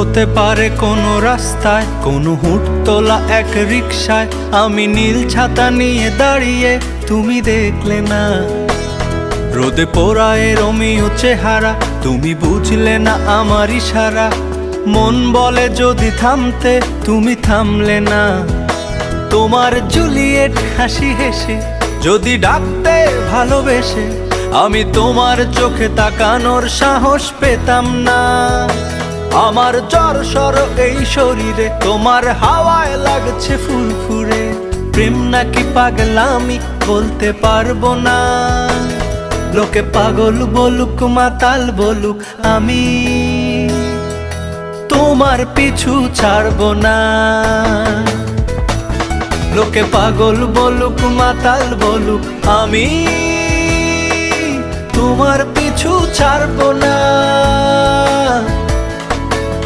হতে পারে কোনো রাস্তায়, কোনো হুটতোলা এক রিকশায় আমি নীল ছাতা নিয়ে দাঁড়িয়ে, তুমি দেখলে না। রোদে পোড়ায় রোমিও চেহারা, তুমি বুঝলে না আমার ইশারা। মন বলে যদি থামতে, তুমি থামলে না। তোমার জুলিয়েট হাসি হেসে যদি ডাকতে ভালোবেসে, আমি তোমার চোখে তাকানোর সাহস পেতাম না। আমার জ্বর এই শরীরে, তোমার হাওয়ায় লাগছে ফুরফুরে। প্রেম নাকি পাগলামি বলতে পারবো না। লোকে পাগল বলুক মাতাল বলুক, আমি তোমার পিছু ছাড়বো না। লোকে পাগল বলুক মাতাল বলুক, আমি তোমার পিছু ছাড়বো না।